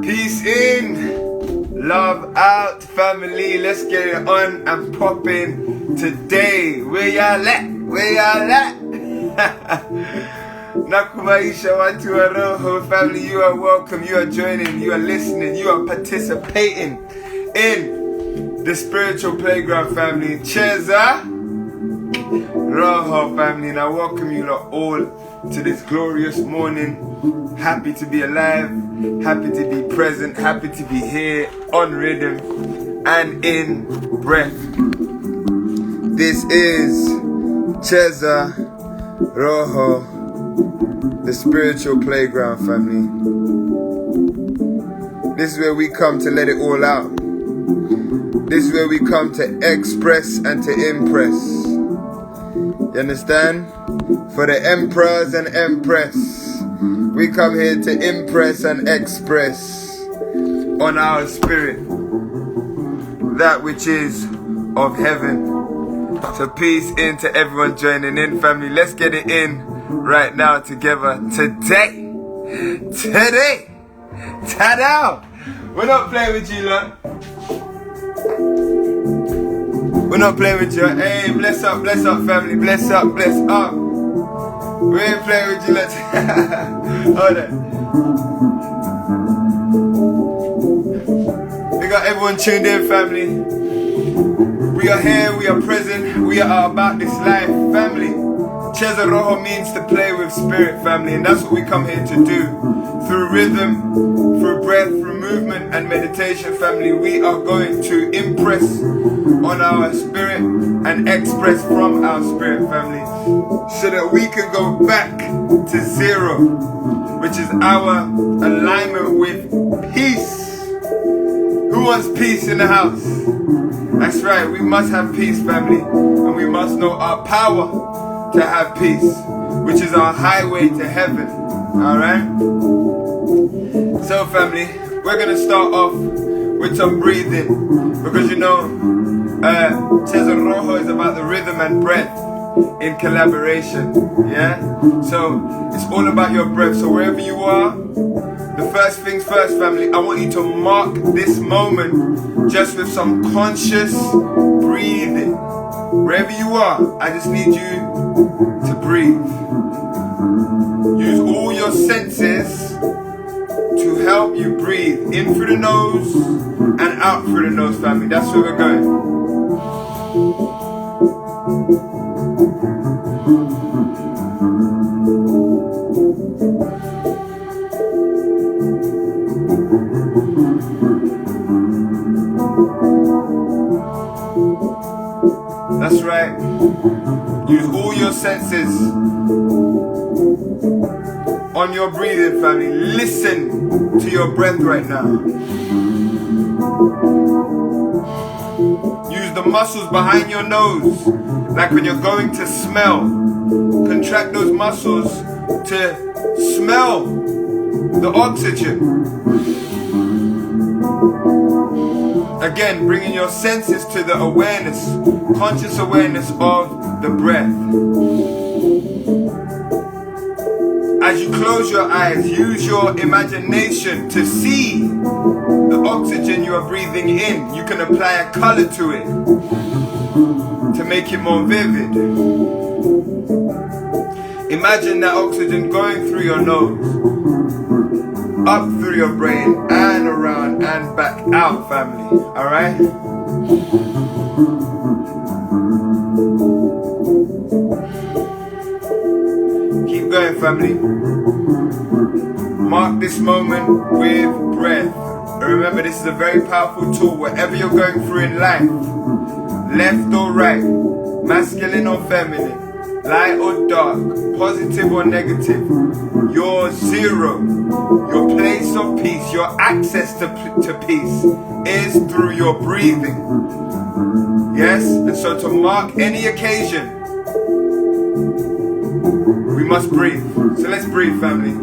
Peace in, love out, family. Let's get it on and popping today. Where y'all at? Where y'all at? Cheza Roho, family. You are welcome. You are joining. You are listening. You are participating in the spiritual playground, family. Cheza Roho, family. And I welcome you all to this glorious morning. Happy to be alive, happy to be present, happy to be here on rhythm and in breath. This is Cheza Roho, the spiritual playground, family. This is where we come to let it all out. This is where we come to express and to impress. You understand? For the emperors and empress, we come here to impress and express on our spirit that which is of heaven. So peace in to everyone joining in, family. Let's get it in right now together. Today. Ta-da! We're not playing with you, lot. We're not playing with you. Hey, bless up, family. Bless up. We ain't playing with you, let's hold on. We got everyone tuned in, family. We are here, we are present, we are about this life, family. Cheza Roho means to play with spirit, family, and that's what we come here to do. Through rhythm, through breath, through movement and meditation, family, we are going to impress on our spirit and express from our spirit, family, so that we can go back to zero, which is our alignment with peace. Who wants peace in the house? That's right, we must have peace, family, and we must know our power to have peace, which is our highway to heaven. Alright? So, family, we're going to start off with some breathing, because you know, Cheza Roho is about the rhythm and breath in collaboration, yeah? So, it's all about your breath. So wherever you are, the first things first, family, I want you to mark this moment just with some conscious breathing. Wherever you are, I just need you to breathe. Use all your senses to help you breathe in through the nose and out through the nose, family. That's where we're going. That's right. Use all your senses on your breathing, family. Listen to your breath right now. Use the muscles behind your nose, like when you're going to smell. Contract those muscles to smell the oxygen. Again, bringing your senses to the awareness, conscious awareness of the breath. As you close your eyes, use your imagination to see the oxygen you are breathing in. You can apply a color to it to make it more vivid. Imagine that oxygen going through your nose, up through your brain, and around and back out, family. Alright? Keep going, family. Mark this moment with breath. Remember, this is a very powerful tool. Whatever you're going through in life, left or right, masculine or feminine, light or dark, positive or negative, your zero, your place of peace, your access to peace is through your breathing. Yes? And so to mark any occasion, we must breathe. So let's breathe, family.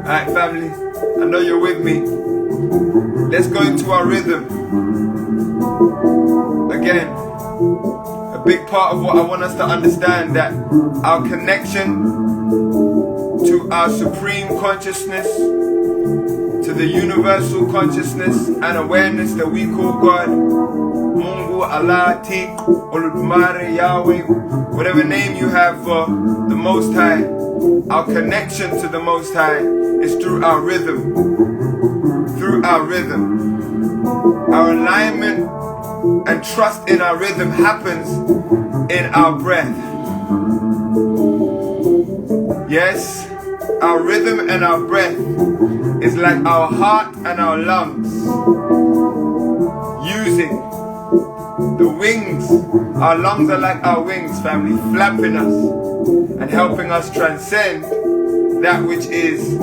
Alright, family, I know you're with me. Let's go into our rhythm. Again, a big part of what I want us to understand, that our connection to our supreme consciousness, to the universal consciousness and awareness that we call God, Mungu, Allah, Tik, Oludumare, Yahweh, whatever name you have for the Most High, our connection to the Most High is through our rhythm. Through our rhythm. Our alignment and trust in our rhythm happens in our breath. Yes, our rhythm and our breath is like our heart and our lungs using the wings. Our lungs are like our wings, family, flapping us and helping us transcend that which is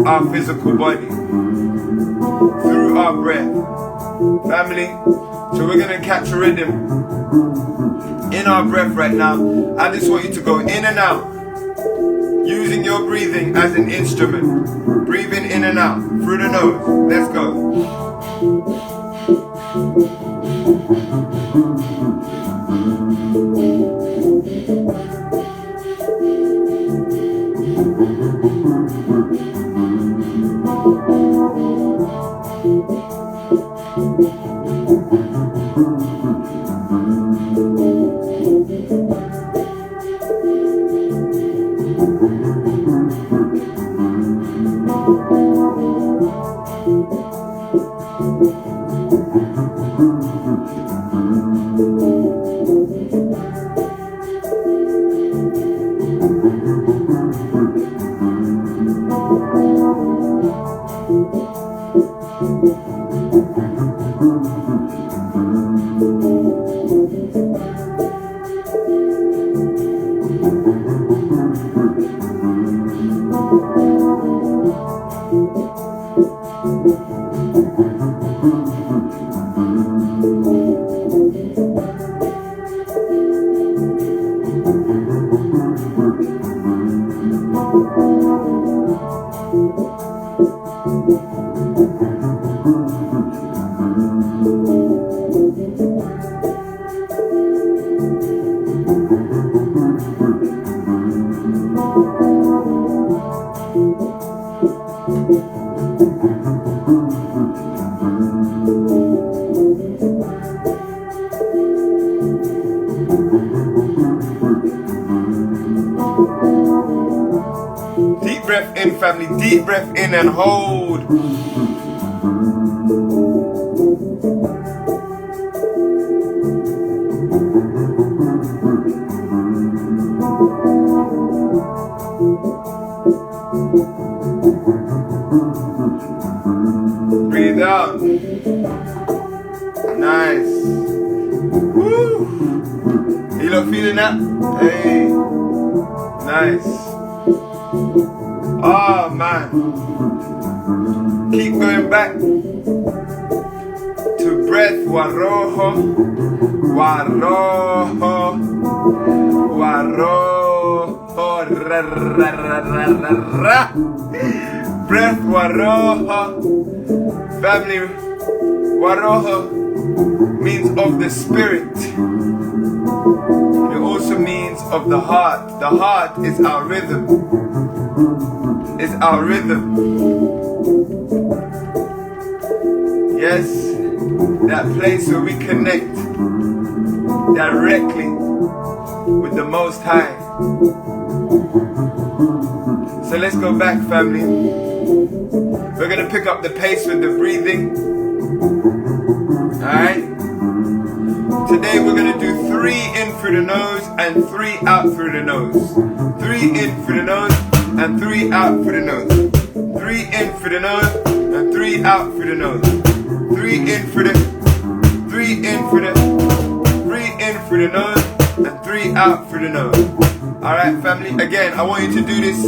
our physical body through our breath, family. So we're going to catch a rhythm in our breath right now. I just want you to go in and out, using your breathing as an instrument. Breathing in and out through the nose. Let's go. Deep breath in, family. Deep breath in and hold. Breathe out. Nice. Woo. You lot feeling that? Hey. Nice. Oh man. Keep going back to breath. Waroho. Waroho. Waroho. Ra, ra, ra, ra, ra, ra. Breath. Waroho. Family. Waroho means of the spirit. It also means of the heart. The heart is our rhythm. Is our rhythm. Yes, that place where we connect directly with the Most High. So let's go back, family. We're going to pick up the pace with the breathing. Alright? Today we're going to do 3 in through the nose and 3 out through the nose. 3 in through the nose and 3 out through the nose. 3 in through the nose and 3 out through the nose. 3 in through the 3 in through the 3 in through the nose and 3 out through the nose. Alright family, again I want you to do this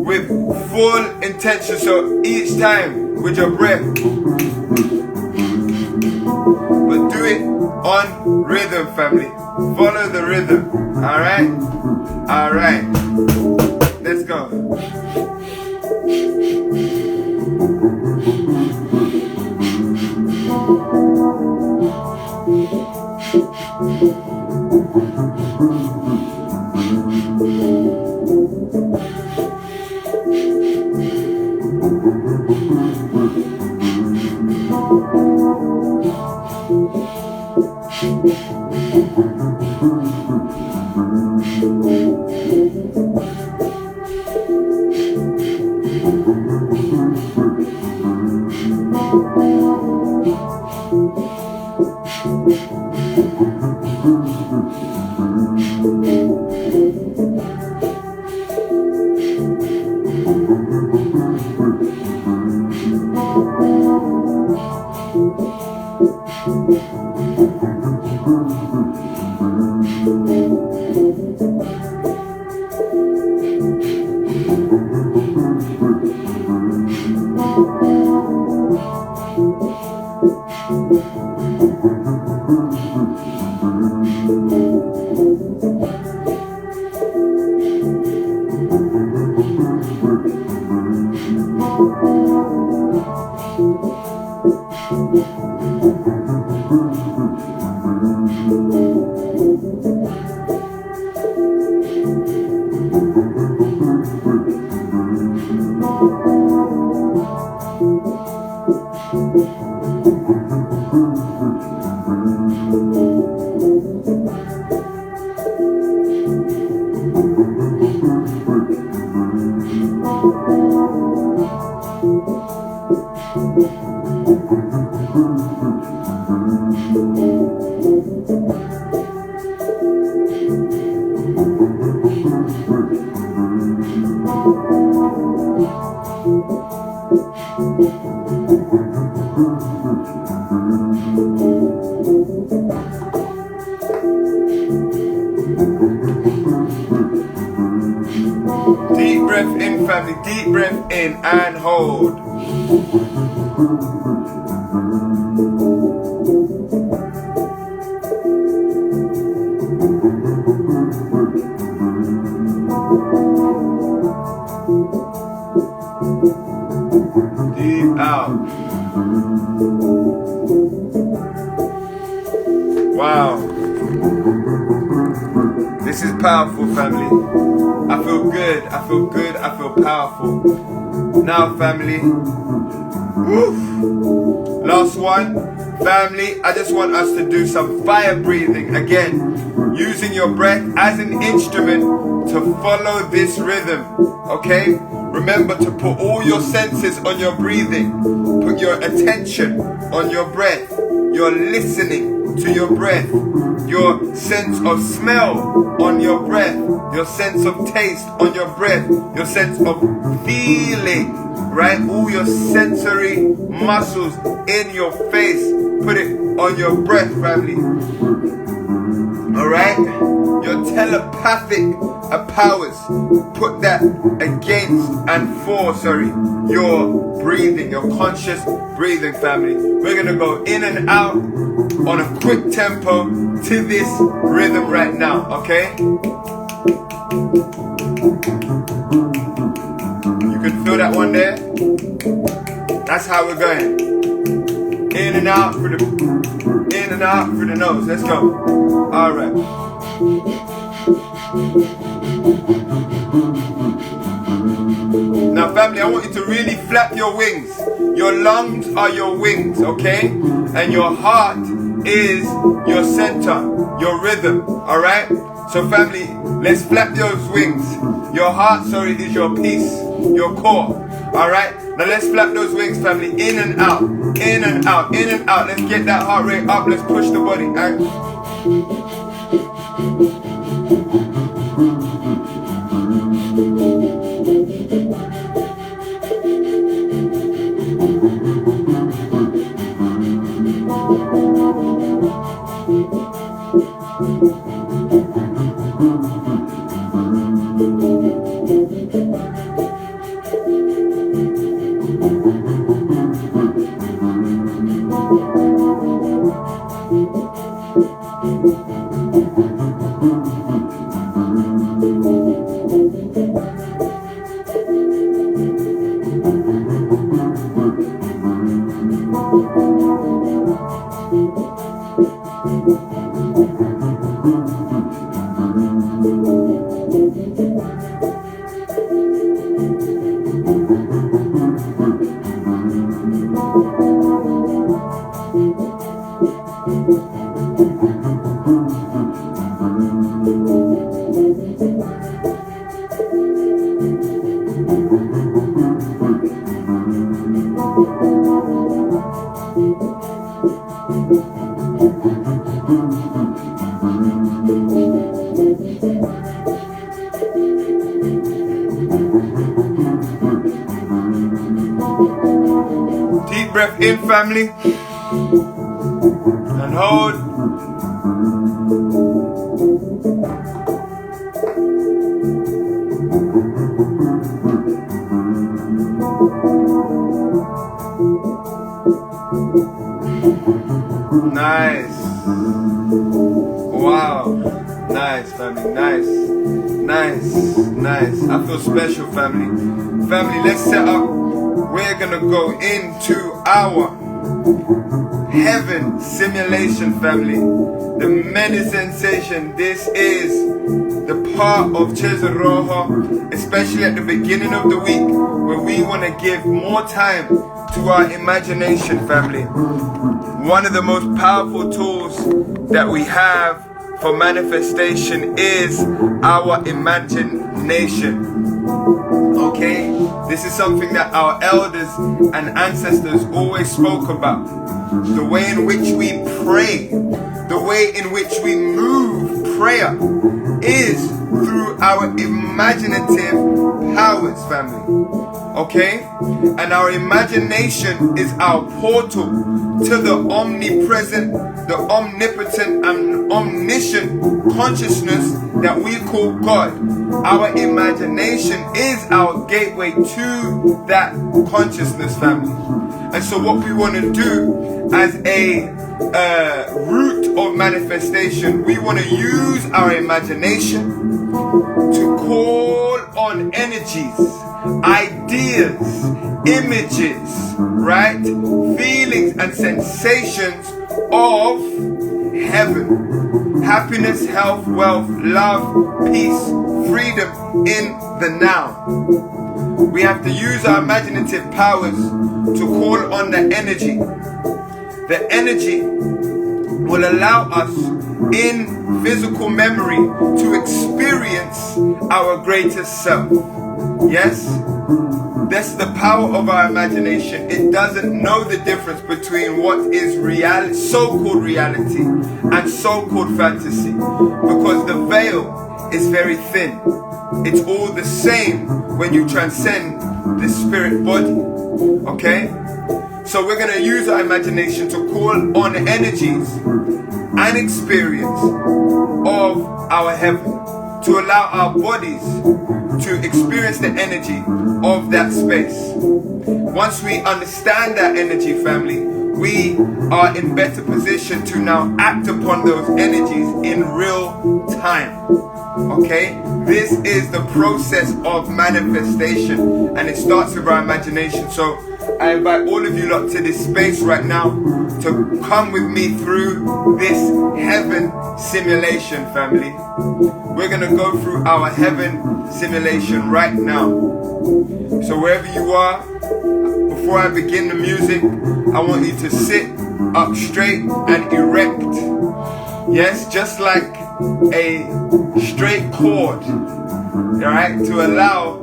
with full intention, so each time with your breath, but do it on rhythm family. Follow the rhythm. Alright? Alright. Let's go. Deep breath in family, deep breath in and hold. Deep out. Wow. This is powerful family. I feel good, I feel good, I feel powerful. Now family, woof. Last one, family, I just want us to do some fire breathing again, using your breath as an instrument to follow this rhythm, okay? Remember to put all your senses on your breathing, put your attention on your breath, your listening to your breath, your sense of smell on your breath, your sense of taste on your breath, your sense of feeling, right? All your sensory muscles in your face, put it on your breath, family. Alright? Your telepathic powers, put that against and for, your breathing, your conscious breathing, family. We're gonna go in and out on a quick tempo to this rhythm right now, okay? You can feel that one there? That's how we're going. In and out through the nose. Let's go. Alright. Now family, I want you to really flap your wings. Your lungs are your wings, okay? And your heart is your center, your rhythm, alright? So family, let's flap those wings. Your heart, is your peace, your core. Alright, now let's flap those wings, family. In and out, in and out, in and out. Let's get that heart rate up. Let's push the body. Deep breath in, family, and hold. Nice. Wow. Nice, family. Nice. Nice. Nice. I feel special, family. Family, let's set up. We're gonna go into our heaven simulation, family. The many sensation. This is the part of Cheza Roho, especially at the beginning of the week, where we want to give more time to our imagination, family. One of the most powerful tools that we have for manifestation is our imagination. Okay, this is something that our elders and ancestors always spoke about. The way in which we pray, the way in which we move prayer is through our imaginative powers, family. Okay, and our imagination is our portal to the omnipresent, the omnipotent and omniscient consciousness that we call God. Our imagination is our gateway to that consciousness, family. And so what we want to do as a route of manifestation, we want to use our imagination to call on energies, ideas, images, right? Feelings and sensations of heaven. Happiness, health, wealth, love, peace, freedom in the now. We have to use our imaginative powers to call on the energy. The energy will allow us in physical memory to experience our greatest self. Yes? That's the power of our imagination. It doesn't know the difference between what is reality, so-called reality, and so-called fantasy, because the veil is very thin. It's all the same when you transcend the spirit body. Okay? So we're going to use our imagination to call on energies and experience of our heaven, to allow our bodies to experience the energy of that space. Once we understand that energy, family, we are in better position to now act upon those energies in real time. Okay? This is the process of manifestation, and it starts with our imagination. So I invite all of you lot to this space right now to come with me through this heaven simulation, family. We're going to go through our heaven simulation right now. So wherever you are, before I begin the music, I want you to sit up straight and erect. Yes, just like a straight cord, alright, to allow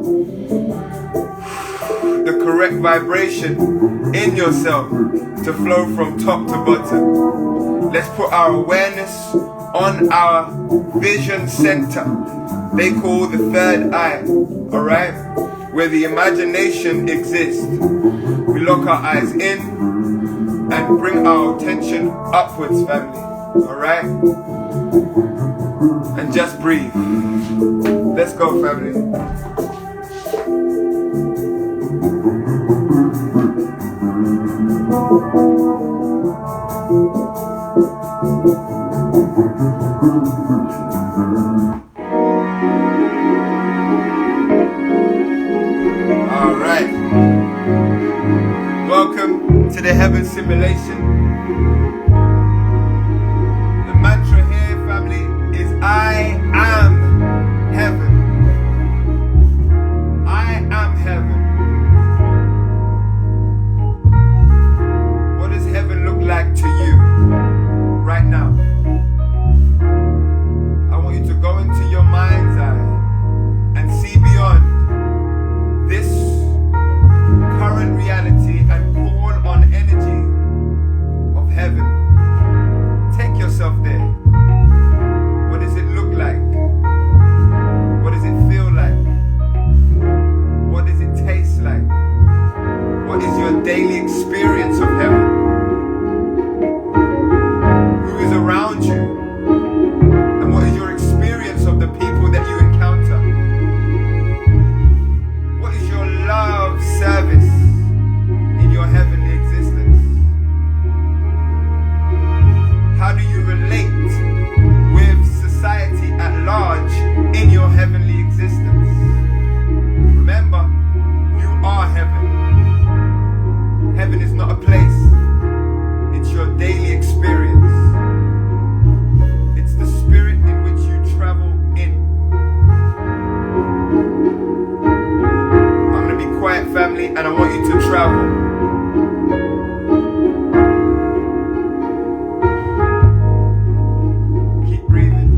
the correct vibration in yourself to flow from top to bottom. Let's put our awareness on our vision center. They call the third eye, alright? Where the imagination exists. We lock our eyes in and bring our attention upwards, family, alright? And just breathe. Let's go, family. Alright. Welcome to the Heaven Simulation. The mantra here, family, is I am heaven. I am heaven. What does heaven look like to you right now? I want you to go into your mind's eye and see beyond this current reality and call on energy of heaven. Take yourself there. What does it look like? What does it feel like? What does it taste like? What is your daily experience of heaven? Who is around you? And what is your experience of the people that you encounter? What is your love service in your heavenly existence? How do you relate with society at large in your heavenly existence? Remember, you are heaven. Heaven is not a place. It's your daily experience. It's the spirit in which you travel in. I'm going to be quiet, family, and I want you to travel. Keep breathing.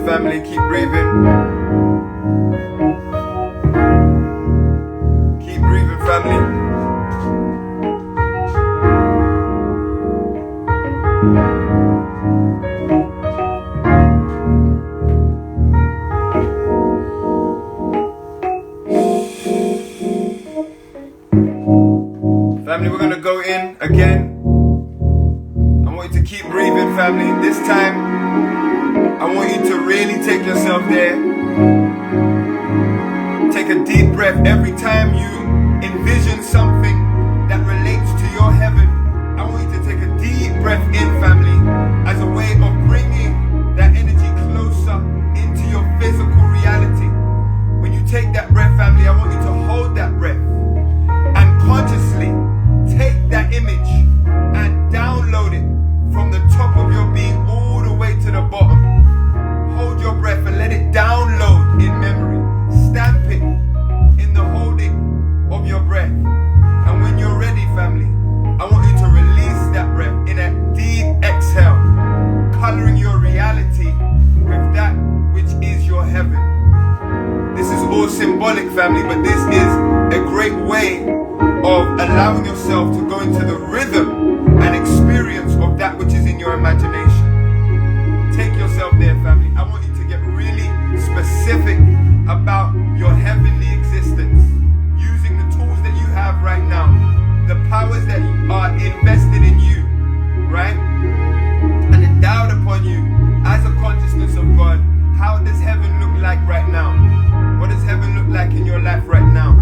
Family, keep breathing. Keep breathing, family. Family, we're gonna go in again. I want you to keep breathing, family. This time, I want you to really take yourself there. Take a deep breath. Every time you envision something that relates to your heaven, I want you to take a deep breath in, family, as a way of bringing that energy closer into your physical reality. When you take that breath, family, I want you to hold that breath and consciously take that image and download it from the top of your being all the way to the bottom. Hold your breath and let it download in memory. Stamp it in the holding of your breath. And when you're ready, family, I want you to release that breath in a deep exhale, coloring your reality with that which is your heaven. This is all symbolic, family, but this is a great way of allowing yourself to go into the rhythm and experience of that which is in your imagination. Take yourself there, family. I want you to get really specific about your heavenly existence, using the tools that you have right now, the powers that are invested in you, right? And endowed upon you as a consciousness of God. How does heaven look like right now? What does heaven look like in your life right now?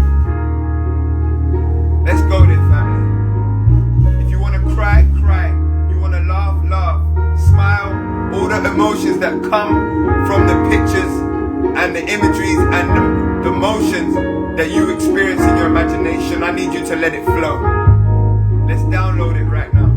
Let's go there, family. If you want to cry, cry. You want to laugh, laugh. Smile. All the emotions that come from the pictures and the imageries and the motions that you experience in your imagination, I need you to let it flow. Let's download it right now.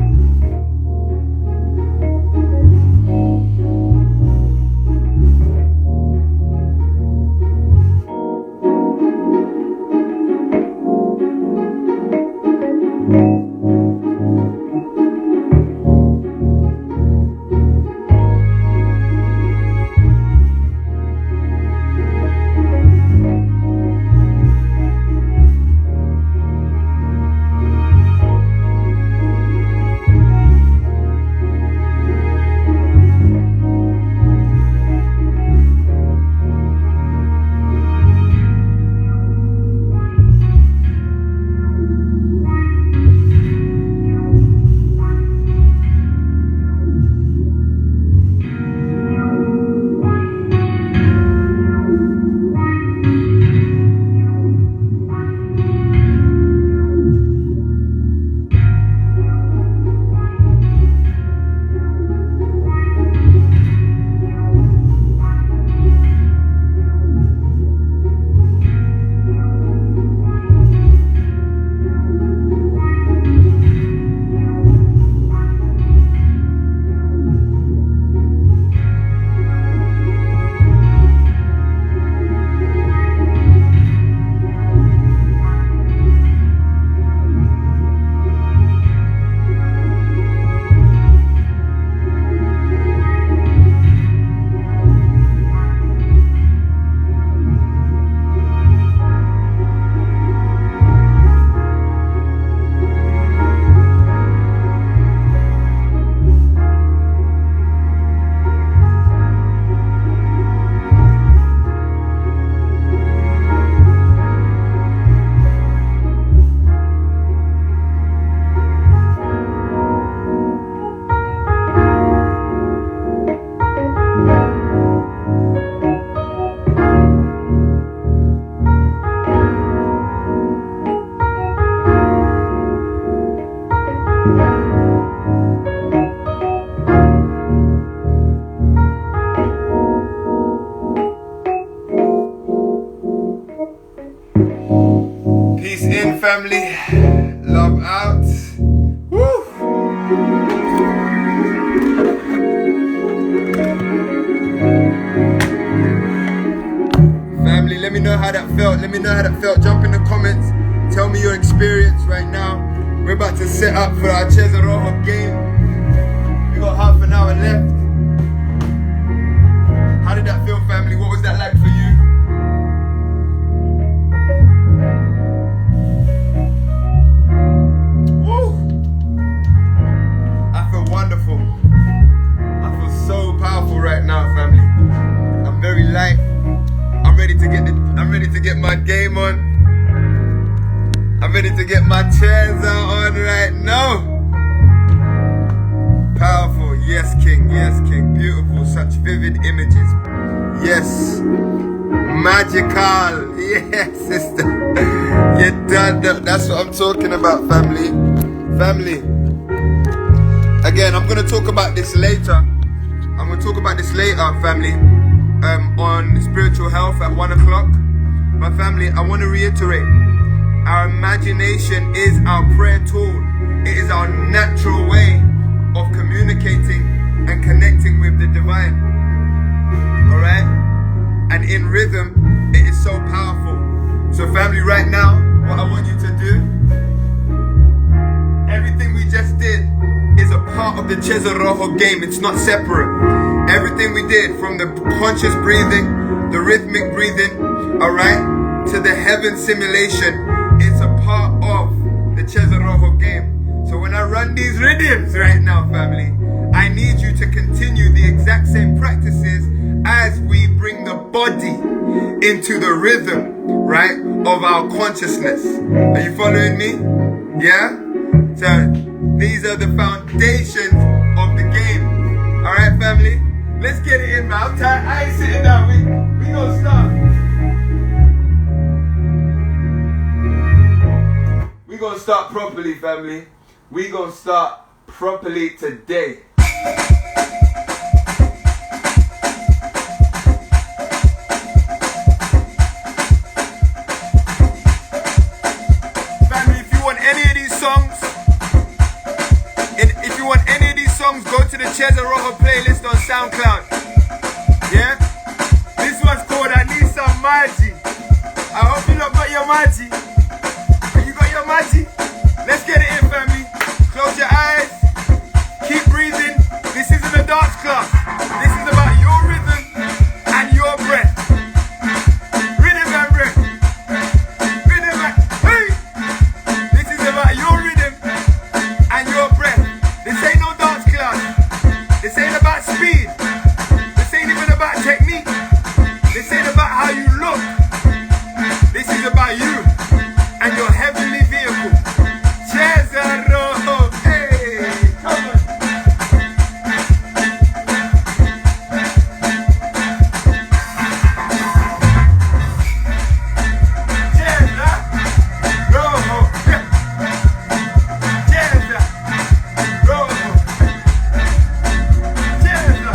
Family, love out. Woo! Family, let me know how that felt. Let me know how that felt. Jump in the comments. Tell me your experience right now. We're about to set up for our Cheza Roho game. We got half an hour left. How did that feel, family? What was that like for you? Wonderful. I feel so powerful right now, family. I'm very light. I'm ready to get my game on. I'm ready to get my Cheza on right now. Powerful. Yes, King. Yes, King. Beautiful. Such vivid images. Yes. Magical. Yes, sister. You done that. That's what I'm talking about, family. Family. Again, I'm going to talk about this later. Family. On spiritual health at 1 o'clock. My family, I want to reiterate. Our imagination is our prayer tool. It is our natural way of communicating and connecting with the divine. Alright? And in rhythm, it is so powerful. So family, right now, what I want you to do, everything we just did is a part of the Cheza Roho game. It's not separate. Everything we did, from the conscious breathing, the rhythmic breathing, alright, to the heaven simulation, it's a part of the Cheza Roho game. So when I run these rhythms right now, family, I need you to continue the exact same practices as we bring the body into the rhythm, right, of our consciousness. Are you following me? Yeah? So these are the foundations of the game. Alright, family? Let's get it in, man. I'm tired. I ain't sitting down. We gonna start. We gonna start properly, family. We gonna start properly today. Family, if you want any of these songs, go to the Cheza Roho playlist on SoundCloud. Yeah? This one's called I Need Some Maji. I hope you lot got your Maji. You got your Maji? Let's get it in, family. Close your eyes. Keep breathing. This isn't a dance class. This is about your rhythm and your breath. Rhythm and breath. Rhythm and... Hey! This is about your rhythm and your breath. This ain't no dance class. This ain't about speed. This ain't even about technique. This ain't about how you look. This is about you and your heavenly vehicle. Cheza Roho. Hey, come on. Cheza Roho. Cheza Roho. Cheza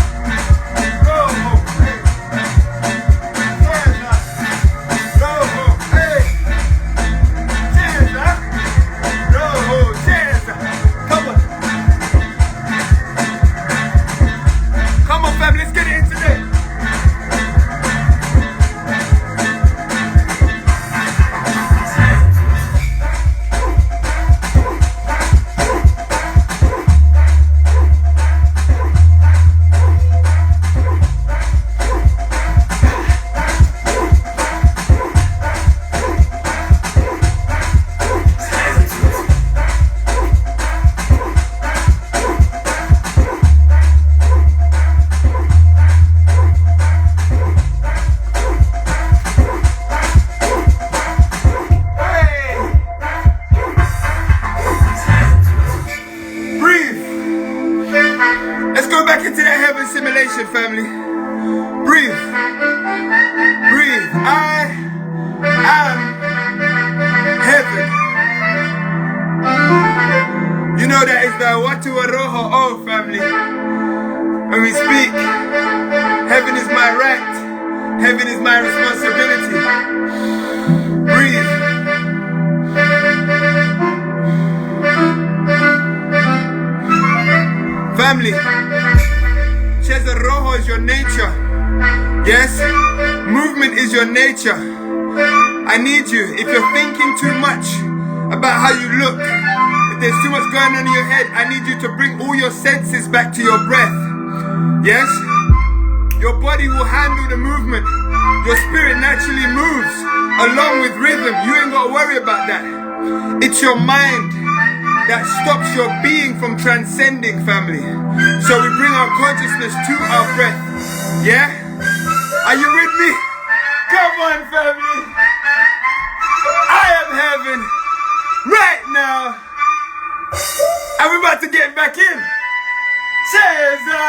Roho. Cheza Roho. Hey. Cheza Roho. Cheza. Come on. Come on, family. Let's get it in today. Let's go back into that heaven simulation, family. Breathe. Breathe. I am heaven. You know that is the Watu Roho O, family. When we speak, heaven is my right. Heaven is my responsibility. Breathe. Family, Cheza Roho is your nature. Yes, movement is your nature. I need you, if you're thinking too much about how you look, if there's too much going on in your head, I need you to bring all your senses back to your breath. Yes, your body will handle the movement. Your spirit naturally moves along with rhythm. You ain't got to worry about that. It's your mind that stops your being from transcending, family. So we bring our consciousness to our breath. Yeah? Are you with me? Come on, family. I am heaven right now. And we're about to get back in. Cheza!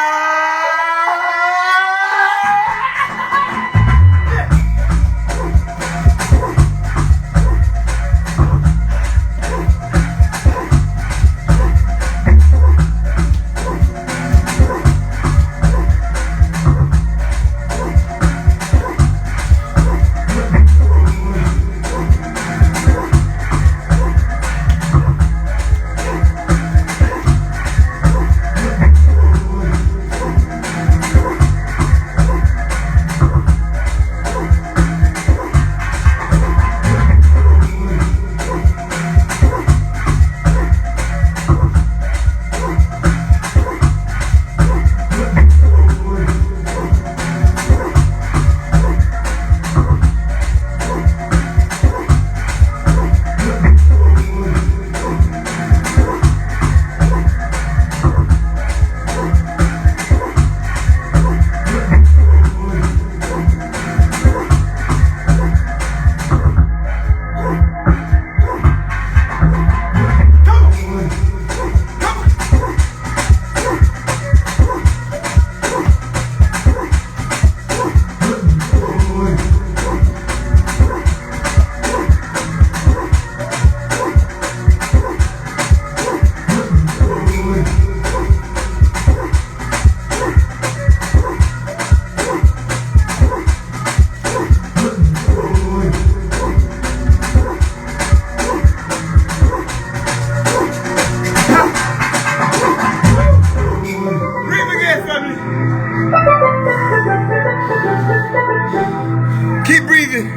Keep breathing.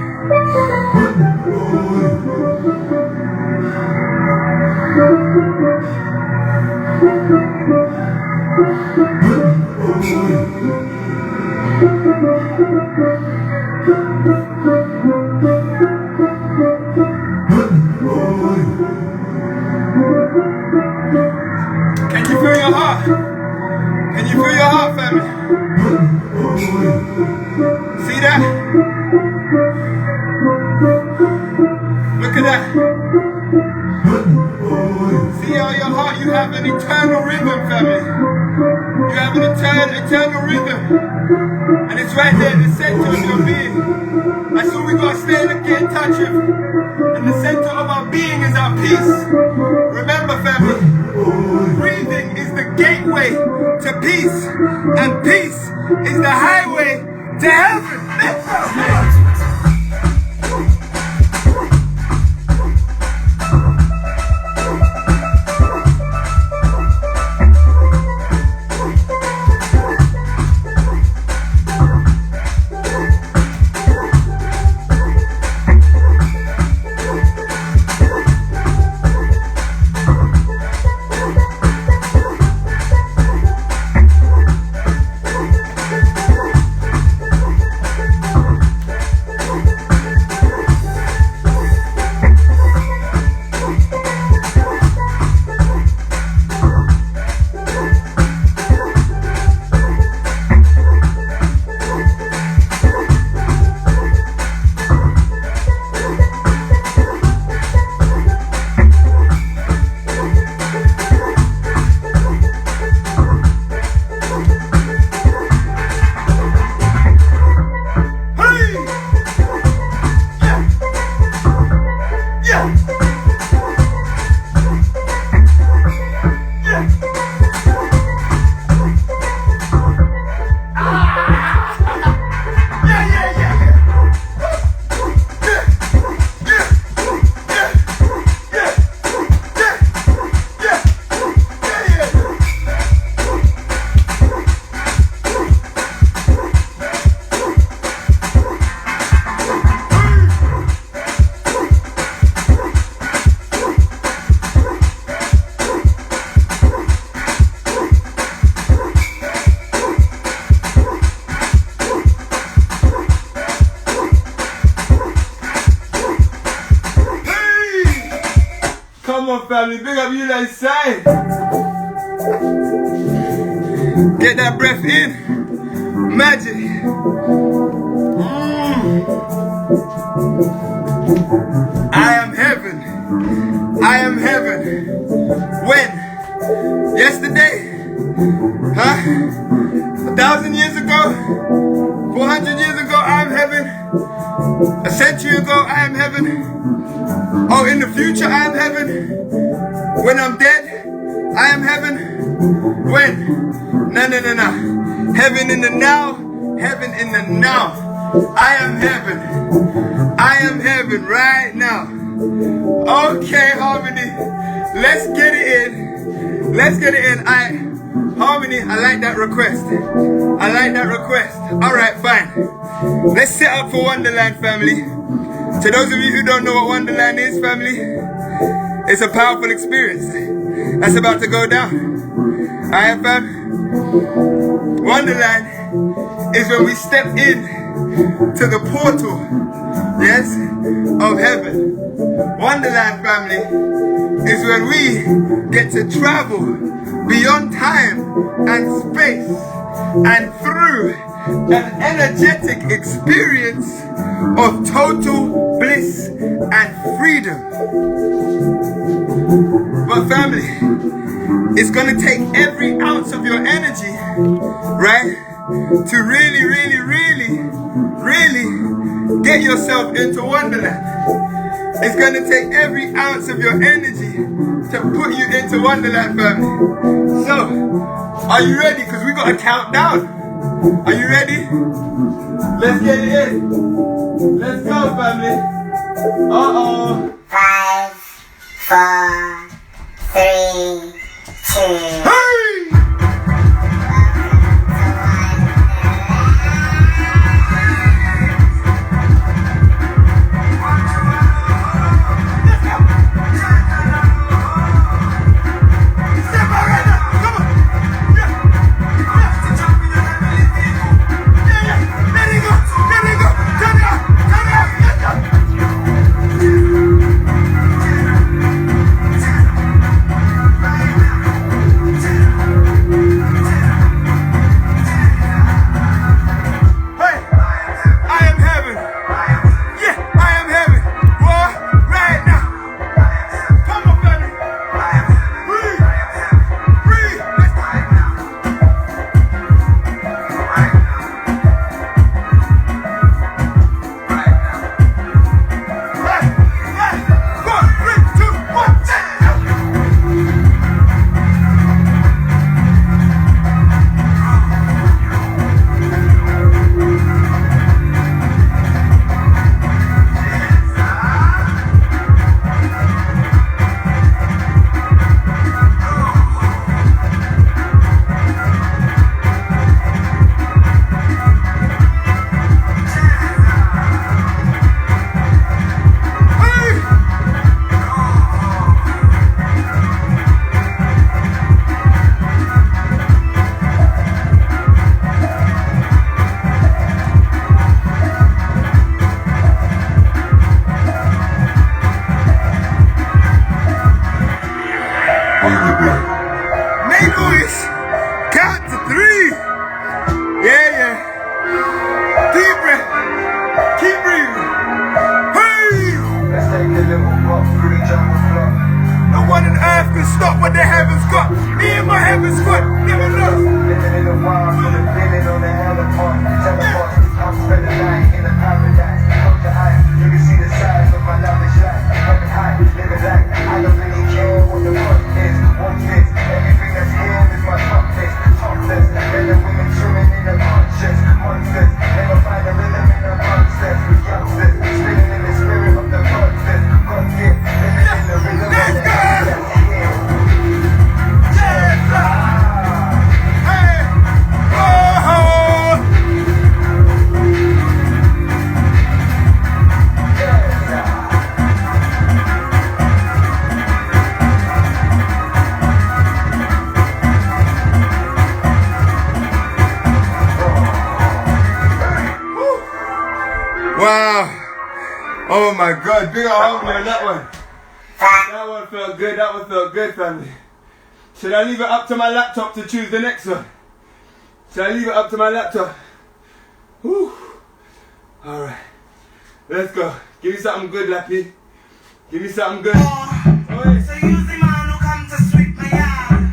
Can you feel your heart? Can you feel your heart, family? See that? Look at that. See how your heart, you have an eternal rhythm, family. You have an eternal rhythm. And it's right there in the center of your being. That's what we gotta stay and get in touch with. And the center of our being is our peace. Remember, family, breathing is the gateway to peace. And peace is the highway to heaven. Come on, family, big up you that side. Get that breath in. Magic. I am heaven. I am heaven. When? Yesterday? Huh? 1,000 years ago? 400 years ago, I am heaven. A century ago, I am heaven. Oh, in the future, I am heaven. When I'm dead, I am heaven. When? No. Heaven in the now. Heaven in the now. I am heaven. I am heaven right now. Okay, Harmony. Let's get it in. Let's get it in. Harmony, I like that request. I like that request. Alright, fine. Let's set up for Wonderland, family. To those of you who don't know what Wonderland is, family, it's a powerful experience that's about to go down. Alright, fam? Wonderland is when we step in to the portal, yes, of heaven. Wonderland, family, is when we get to travel beyond time and space and through an energetic experience of total bliss and freedom. But family, it's gonna take every ounce of your energy, right, to really get yourself into Wonderland. It's going to take every ounce of your energy to put you into Wonderland, family. So, are you ready? Because we got to count down. Are you ready? Let's get it in. Let's go, family. Uh-oh. 5, 4, 3, 2. Hey! Stop what the heavens got. Me and my heavens got. Never lost. Living in the wild, feeling on the helipod. Teleport, I'm spending the night in a paradise. Up to high, you can see the size of my lavish life. Living high, living like I don't really care what the fuck is. What's this? Everything that's here is my top list. Topless, men and women swimming in the conscious. Monsters, never find a rhythm in the monsters. Youngsters, spinning in the spirit of the monsters. God gift, living in the rhythm of the Wow. Oh my God. Big up homie on that one. That one felt good. That one felt good, family. Should I leave it up to my laptop to choose the next one? Should I leave it up to my laptop? Whew. Alright. Let's go. Give me something good, Lappy. Give me something good. Oh, so use the man who come to sweep my yard.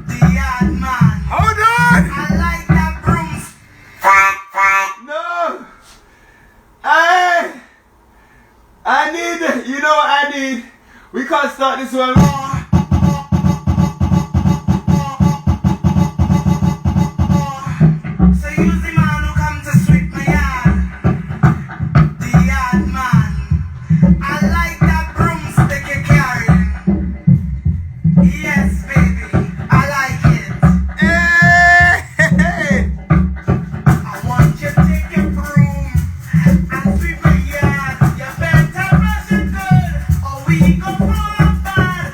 The yard man. Hold on! I like that brooms. No! I need it. You know what I need? We can't start this one. So use the man who come to sweep my yard. The yard man. I like that broomstick you carrying. Yes, baby. I like it. Hey! I want you to take your broom and sweep my yard. You better brush it good, or we go fall apart.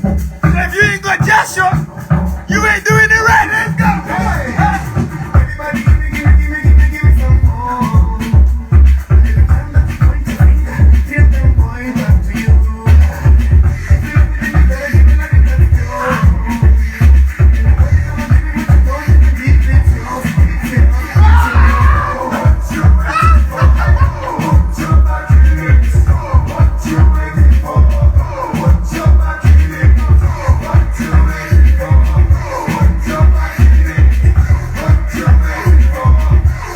If you ain't got Joshua, you ain't doing it right. Let's go. Everybody give me some more. Every time that you point your finger, tip them point back to you. You better give me like a good girl. And the way you come and give me what you don't, you can keep it yours. It's yours. What you waiting for? What you back in it? What you waiting for? What you back in it? What you waiting for? What you back in it? What you waiting for?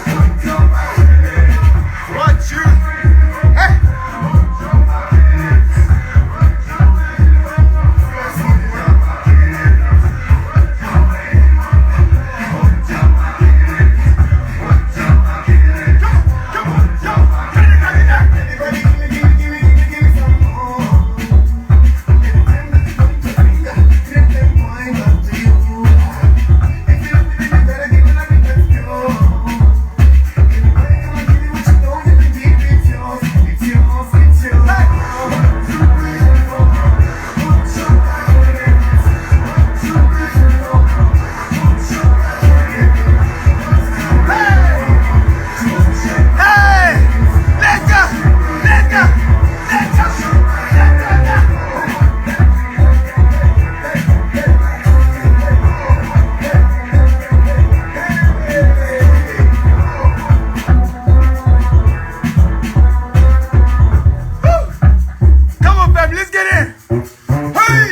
What you back in it? What you? Hey. Everybody give me some more. Every time that you point your finger, tip them point back to you. If you love me, then you better give me like a good girl. Anybody come and give me what you don't, you can keep it yours. It's yours, it's yours. What you waiting for? What you back in it? What you waiting for? What you back in it? Hey, let's go, let's go, let's go, let's go. Come on, fam, let's get in. Hey,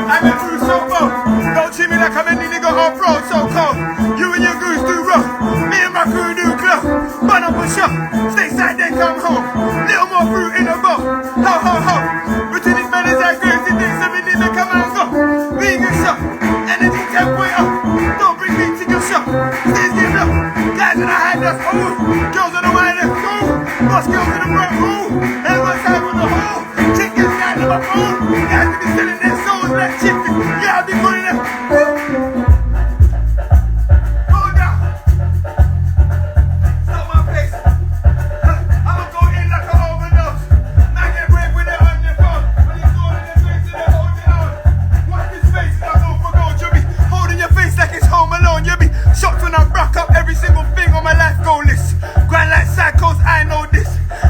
I'm in through so far. Don't treat me like I'm any nigga off road, so cold. You and your goose do rough. Me and my crew do club. Burn up a shop. Stateside, then come home. Little more fruit in the bowl. Ho, ho, ho. Between these men is like crazy things, so we need to come and go. Vegan shop. Energy 10.0. Don't bring me to your shop. Stays get low. Guys in the high dust, ooh. Girls on the wine, let's go. Boss girls in the front, ooh. Everyone's side with the hole. Chickens down to my phone. Guys to be selling their souls like chicken. Yeah, I'll be putting them. Hold down. Stop my face. I'ma go in like an overdose. Now get break with it on your phone. When it's all in their face and they hold it on. Watch this face and I go for gold. You'll be holding your face like it's home alone. You'll be shocked when I rack up every single thing on my life goal list. Grind like psychos, I know this.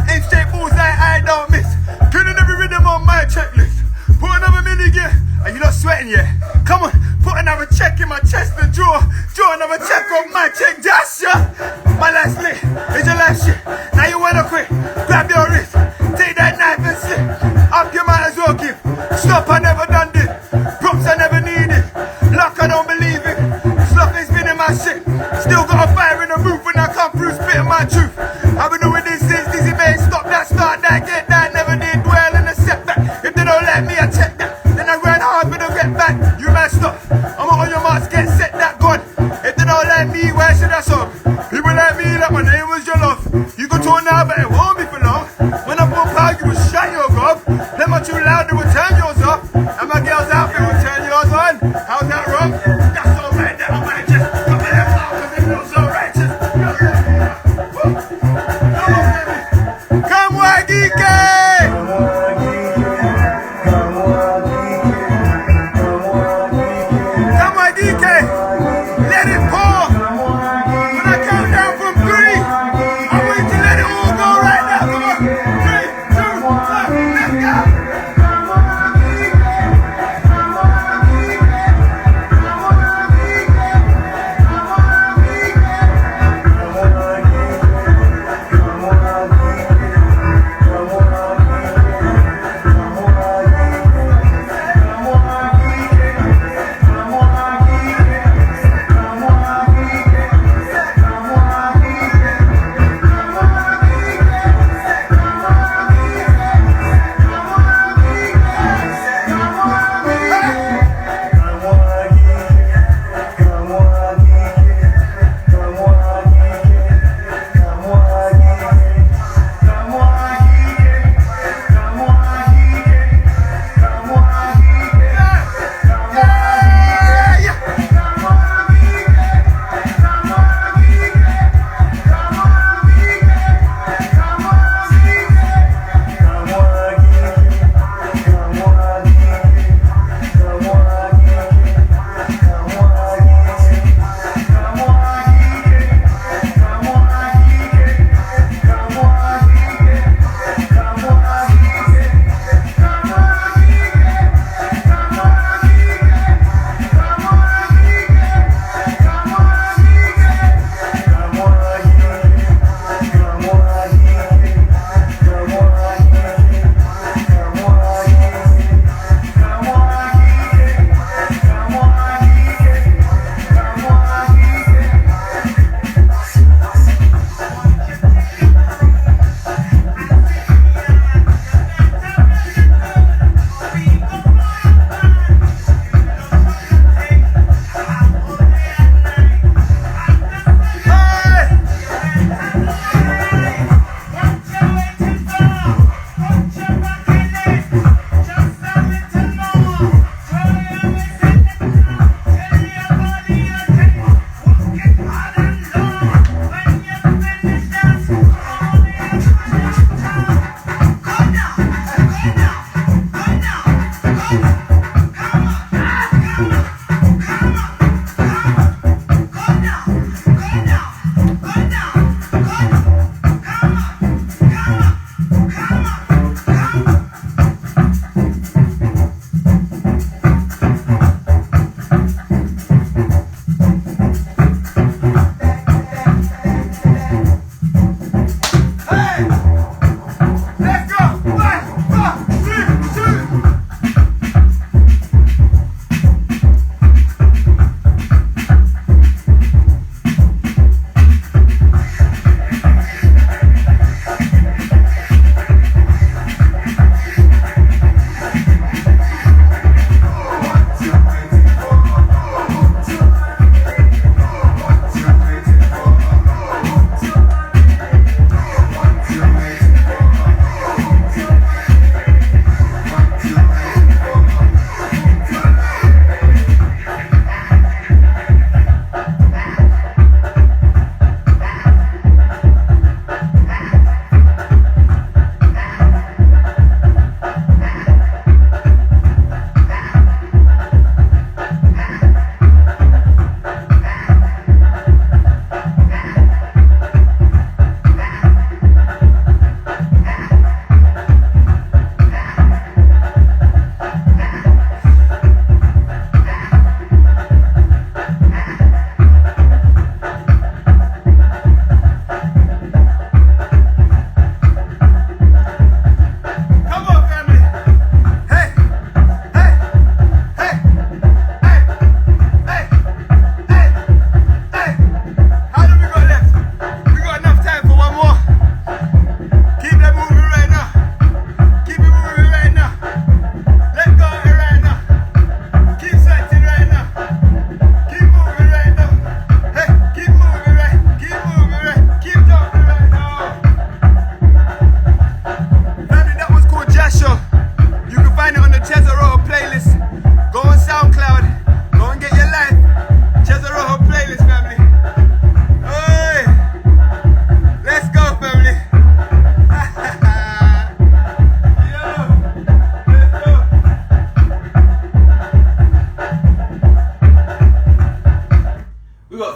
Aim straight bullseye, I don't miss. Killing every rhythm on my checklist. Put another mini gear. Are you not sweating yet? Come on, put another check in my chest and draw another check on my check. That's ya. My life's lit. It's your life shit. Now you wanna quit? Grab your wrist. Take that knife and slip. Up you might as well give. Stop, I never done this. Props I never needed. Luck I don't believe it. Sloth ain't spinning my shit. Still got a fire in the roof when I come through spitting my truth. I've been doing this since Dizzy Bay. Stop that, start that, get that. Never did dwell in a setback. If they don't like me, I check that. Then I grind hard for the get back. You man stop. I'm on your marks, get set that gun. If they don't like me, why should I stop? People like me, like my name was your love. You can talk now, but it won't be for long. When I pump out, you will shut your gob. Them are too loud, they will turn yours up. And my girl's outfit will turn yours on. How's that wrong? That's alright, that I might just come in and out because it feels so righteous. Woo.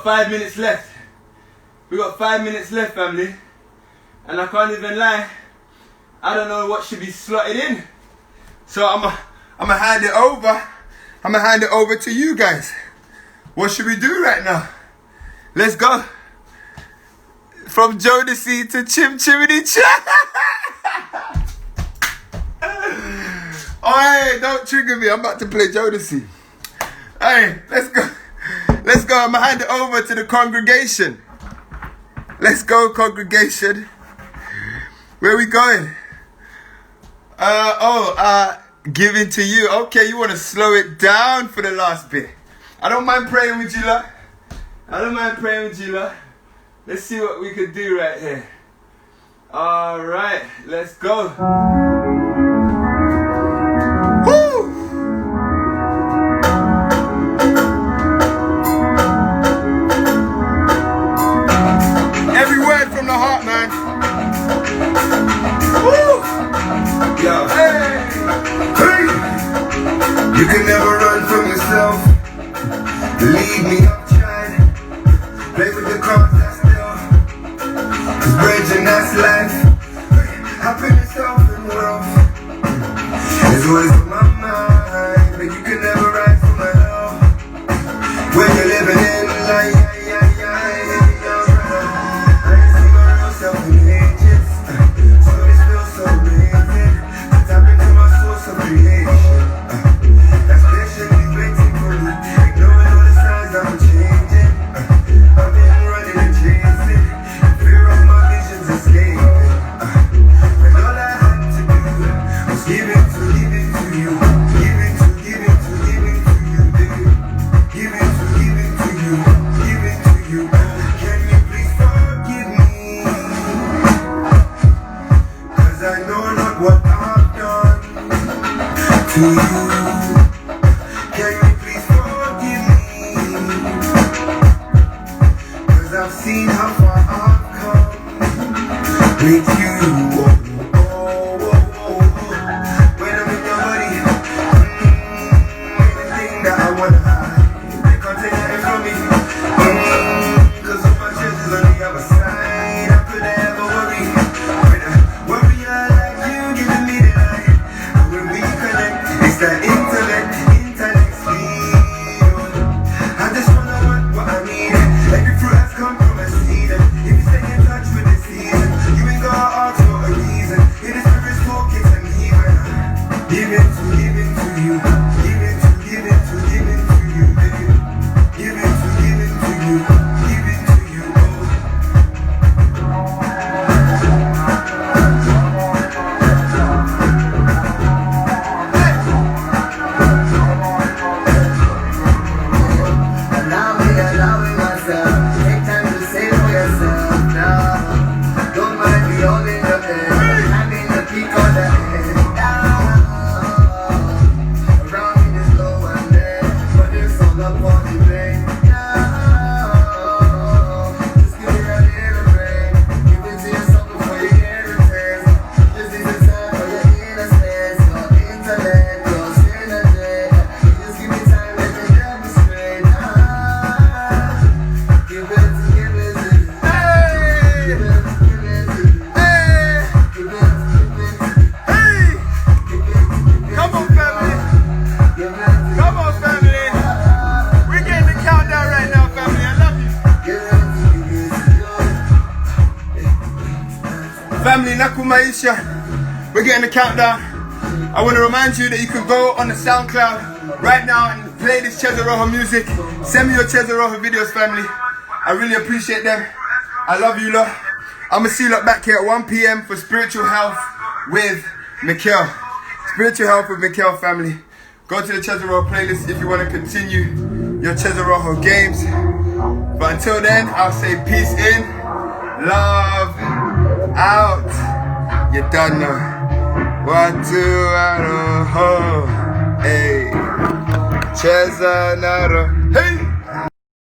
5 minutes left. We got 5 minutes left, family. And I can't even lie, I don't know what should be slotted in. So I'ma hand it over. I'ma hand it over to you guys. What should we do right now? Let's go. From Jodeci to Chim Chimney Chat. Oh, hey, don't trigger me. I'm about to play Jodeci. Hey, let's go. Let's go. I'ma hand it over to the congregation. Let's go, congregation. Where we going? Giving to you. Okay, you want to slow it down for the last bit. I don't mind praying with you, lot. I don't mind praying with you, lot. Let's see what we could do right here. Alright, let's go. Woo! Every word from the heart, man. Woo! Yo, hey! Hey! You can never run from yourself. Believe me, I've tried. Play with the cards that's still. Cause bridging, that's life. Happiness, health, and wealth is always on my mind. But you can never rise from the hell when you're living in life. I ain't seen my real self in ages. So this feels so amazing. To tap into my source of creation. That's patiently waiting for me. Ignoring all the signs I'm changing. I've been running and chasing. Fear of my visions escaping. And all I had to do was give it to you. Give it to you, baby. Give it to you. Give it to you. Can you please forgive me? Cause I know not what I've done to you. Can you please forgive me? Cause I've seen how far I've come with you. When I'm in your body, anything that I wanna hide, they can't take nothing from me. Cause all my treasures on the other side. How could I ever worry? When I worry, I like you giving me the light. And when we connect, it's that intellect speed. I just wanna want what I need. Every fruit has come from a seed. And if you stay in touch with the season, you ain't gotta ask for a reason. It is spirit's talking to me when I give it to you. Give it to you, baby. Give it to you. Give it to you. Allowing myself. Take time to save for yourself now. Don't mind me holding your head. Having the peak on the head down. Around me is low and dead, but it's all up on the brain now. Just give me a little break. Give it to yourself before you get a taste. Just need the time for your inner space. Your intellect, your synergy. Just give me time, let me demonstrate now. Give it to you. Hey! Give it to you. Hey! Give it to you. Hey! Come on, family. Give it to you. Come on, family. We're getting the countdown right now, family. I love you. Family, Naku Maisha. We're getting the countdown. I want to remind you that you can go on the SoundCloud right now and play this Cheza Roho music. Send me your Cheza Roho videos, family. I really appreciate them. I love you, lot. I'm going to see you lot back here at 1 p.m. for Spiritual Health with Mikel. Spiritual Health with Mikel, family. Go to the Cheza Roho playlist if you want to continue your Cheza Roho games. But until then, I'll say peace in, love out. You done know. 1, 2, Roho. Hey. Cheza Roho.